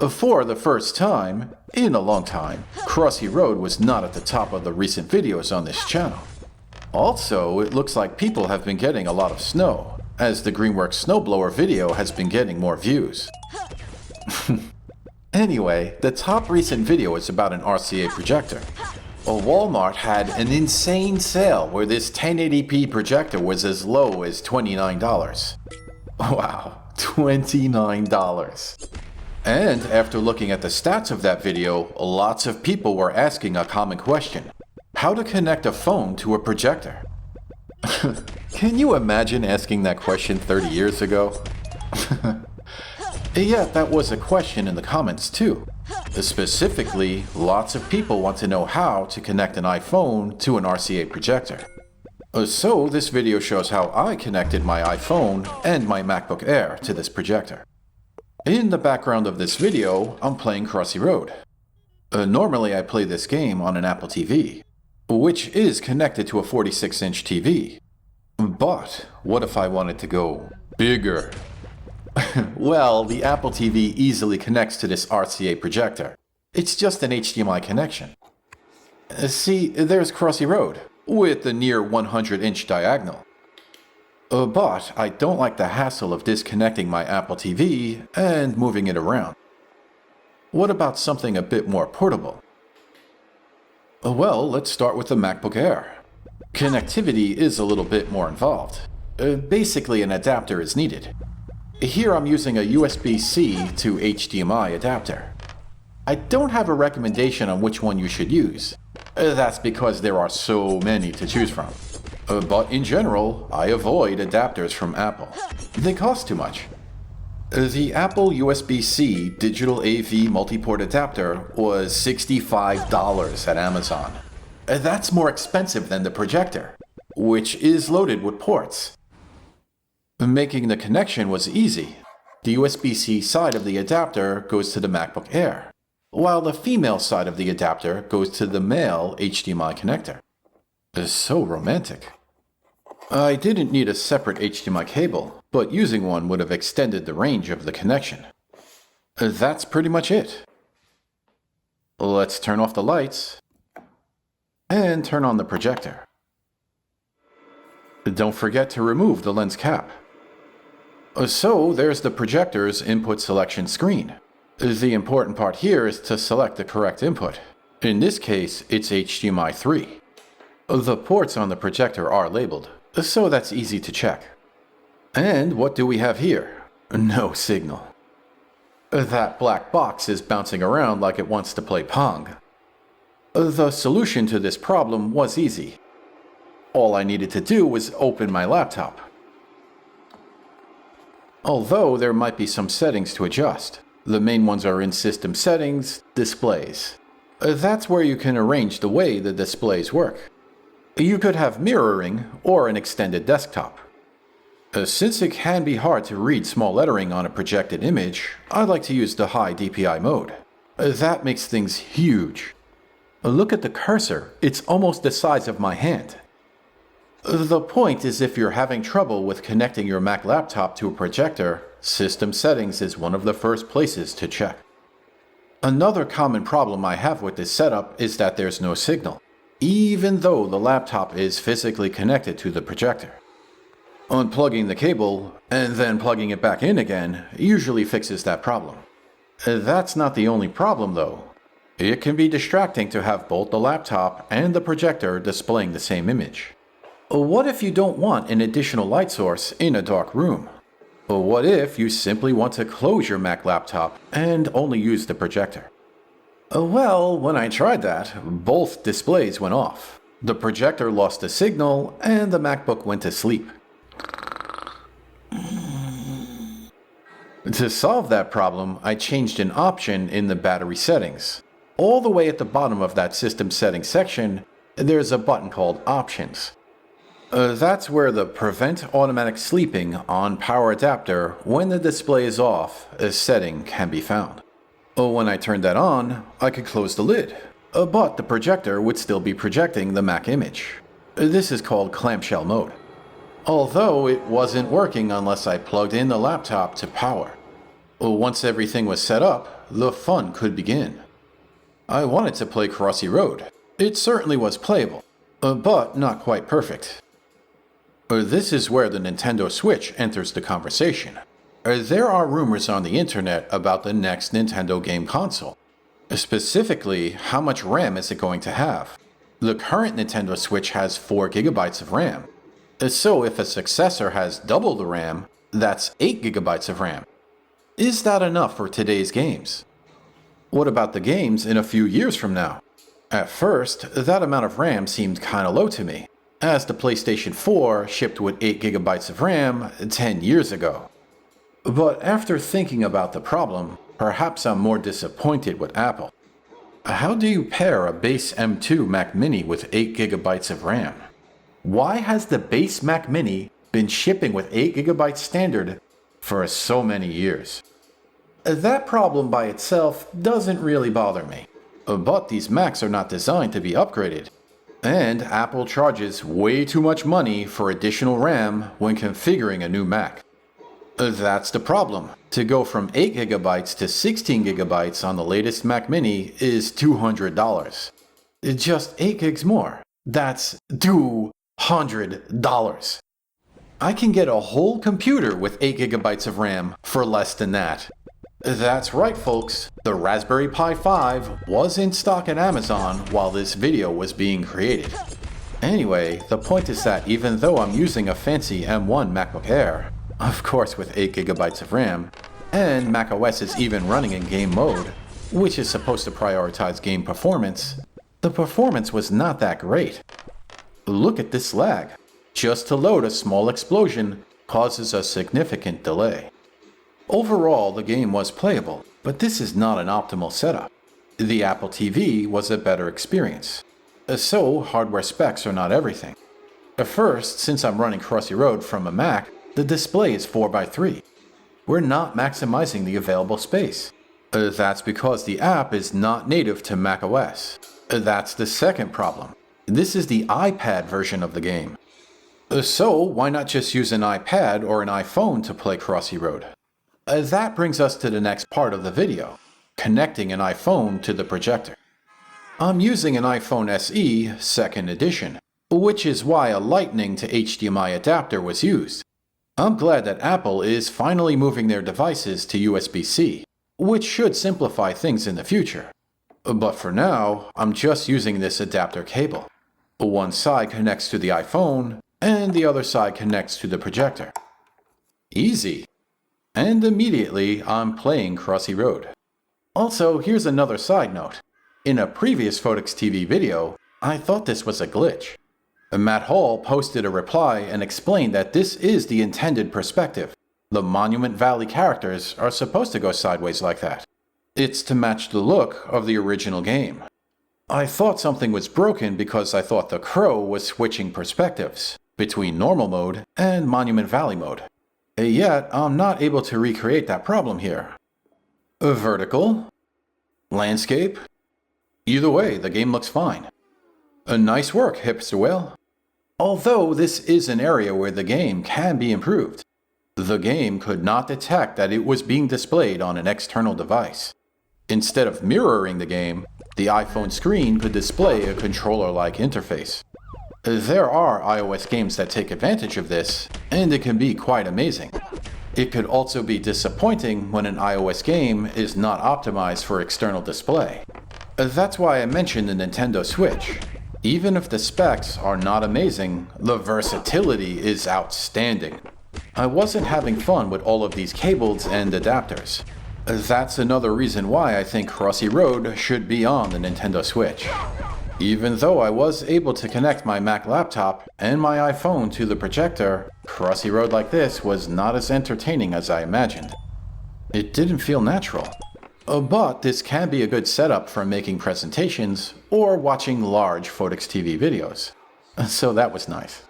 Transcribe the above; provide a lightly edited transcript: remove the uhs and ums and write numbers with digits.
For the first time, in a long time, Crossy Road was not at the top of the recent videos on this channel. Also, it looks like people have been getting a lot of snow, as the Greenworks snowblower video has been getting more views. Anyway, the top recent video is about an RCA projector. Walmart had an insane sale where this 1080p projector was as low as $29. Wow, $29. And after looking at the stats of that video, lots of people were asking a common question: how to connect a phone to a projector? Can you imagine asking that question 30 years ago? Yet that was a question in the comments too. Specifically, lots of people want to know how to connect an iPhone to an RCA projector. So this video shows how I connected my iPhone and my MacBook Air to this projector. In the background of this video, I'm playing Crossy Road. Normally I play this game on an Apple TV, which is connected to a 46-inch TV. But what if I wanted to go bigger? Well, the Apple TV easily connects to this RCA projector. It's just an HDMI connection. See, there's Crossy Road, with the near 100-inch diagonal. But I don't like the hassle of disconnecting my Apple TV and moving it around. What about something a bit more portable? Well, let's start with the MacBook Air. Connectivity is a little bit more involved. Basically, an adapter is needed. Here I'm using a USB-C to HDMI adapter. I don't have a recommendation on which one you should use. That's because there are so many to choose from. But in general, I avoid adapters from Apple. They cost too much. The Apple USB-C digital AV multi-port adapter was $65 at Amazon. That's more expensive than the projector, which is loaded with ports. Making the connection was easy. The USB-C side of the adapter goes to the MacBook Air, while the female side of the adapter goes to the male HDMI connector. It's so romantic. I didn't need a separate HDMI cable, but using one would have extended the range of the connection. That's pretty much it. Let's turn off the lights and turn on the projector. Don't forget to remove the lens cap. So there's the projector's input selection screen. The important part here is to select the correct input. In this case, it's HDMI 3. The ports on the projector are labeled, so that's easy to check. And what do we have here? No signal. That black box is bouncing around like it wants to play Pong. The solution to this problem was easy. All I needed to do was open my laptop. Although there might be some settings to adjust. The main ones are in System Settings, Displays. That's where you can arrange the way the displays work. You could have mirroring or an extended desktop. Since it can be hard to read small lettering on a projected image, I like to use the high DPI mode. That makes things huge. Look at the cursor, it's almost the size of my hand. The point is, if you're having trouble with connecting your Mac laptop to a projector, System Settings is one of the first places to check. Another common problem I have with this setup is that there's no signal, even though the laptop is physically connected to the projector. Unplugging the cable and then plugging it back in again usually fixes that problem. That's not the only problem though. It can be distracting to have both the laptop and the projector displaying the same image. What if you don't want an additional light source in a dark room? What if you simply want to close your Mac laptop and only use the projector? Well, when I tried that, both displays went off. The projector lost the signal and the MacBook went to sleep. To solve that problem, I changed an option in the battery settings. All the way at the bottom of that System Settings section, there's a button called Options. That's where the Prevent Automatic Sleeping on Power Adapter when the display is off setting can be found. When I turned that on, I could close the lid, but the projector would still be projecting the Mac image. This is called Clamshell Mode. Although it wasn't working unless I plugged in the laptop to power. Once everything was set up, the fun could begin. I wanted to play Crossy Road. It certainly was playable, but not quite perfect. This is where the Nintendo Switch enters the conversation. There are rumors on the internet about the next Nintendo game console. Specifically, how much RAM is it going to have? The current Nintendo Switch has 4 GB of RAM. So if a successor has double the RAM, that's 8 GB of RAM. Is that enough for today's games? What about the games in a few years from now? At first, that amount of RAM seemed kinda low to me, as the PlayStation 4 shipped with 8 GB of RAM 10 years ago. But after thinking about the problem, perhaps I'm more disappointed with Apple. How do you pair a base M2 Mac Mini with 8 GB of RAM? Why has the base Mac Mini been shipping with 8 GB standard for so many years? That problem by itself doesn't really bother me, but these Macs are not designed to be upgraded, and Apple charges way too much money for additional RAM when configuring a new Mac. That's the problem. To go from 8 GB to 16 GB on the latest Mac Mini is $200. Just 8 gigs more. That's $200. I can get a whole computer with 8 GB of RAM for less than that. That's right, folks. The Raspberry Pi 5 was in stock at Amazon while this video was being created. Anyway, the point is that even though I'm using a fancy M1 MacBook Air, of course with 8 GB of RAM, and macOS is even running in game mode, which is supposed to prioritize game performance, the performance was not that great. Look at this lag. Just to load a small explosion causes a significant delay. Overall, the game was playable, but this is not an optimal setup. The Apple TV was a better experience. So, hardware specs are not everything. First, since I'm running Crossy Road from a Mac, the display is 4:3. We're not maximizing the available space. That's because the app is not native to macOS. That's the second problem. This is the iPad version of the game. So, why not just use an iPad or an iPhone to play Crossy Road? That brings us to the next part of the video, connecting an iPhone to the projector. I'm using an iPhone SE 2nd edition, which is why a Lightning to HDMI adapter was used. I'm glad that Apple is finally moving their devices to USB-C, which should simplify things in the future. But for now, I'm just using this adapter cable. One side connects to the iPhone, and the other side connects to the projector. Easy. And immediately, I'm playing Crossy Road. Also, here's another side note. In a previous Photics TV video, I thought this was a glitch. Matt Hall posted a reply and explained that this is the intended perspective. The Monument Valley characters are supposed to go sideways like that. It's to match the look of the original game. I thought something was broken because I thought the Crow was switching perspectives between normal mode and Monument Valley mode. Yet, I'm not able to recreate that problem here. Vertical? Landscape? Either way, the game looks fine. Nice work, Hipster Will. Although this is an area where the game can be improved. The game could not detect that it was being displayed on an external device. Instead of mirroring the game, the iPhone screen could display a controller-like interface. There are iOS games that take advantage of this, and it can be quite amazing. It could also be disappointing when an iOS game is not optimized for external display. That's why I mentioned the Nintendo Switch. Even if the specs are not amazing, the versatility is outstanding. I wasn't having fun with all of these cables and adapters. That's another reason why I think Crossy Road should be on the Nintendo Switch. Even though I was able to connect my Mac laptop and my iPhone to the projector, Crossy Road like this was not as entertaining as I imagined. It didn't feel natural. But this can be a good setup for making presentations or watching large Photics TV videos. So that was nice.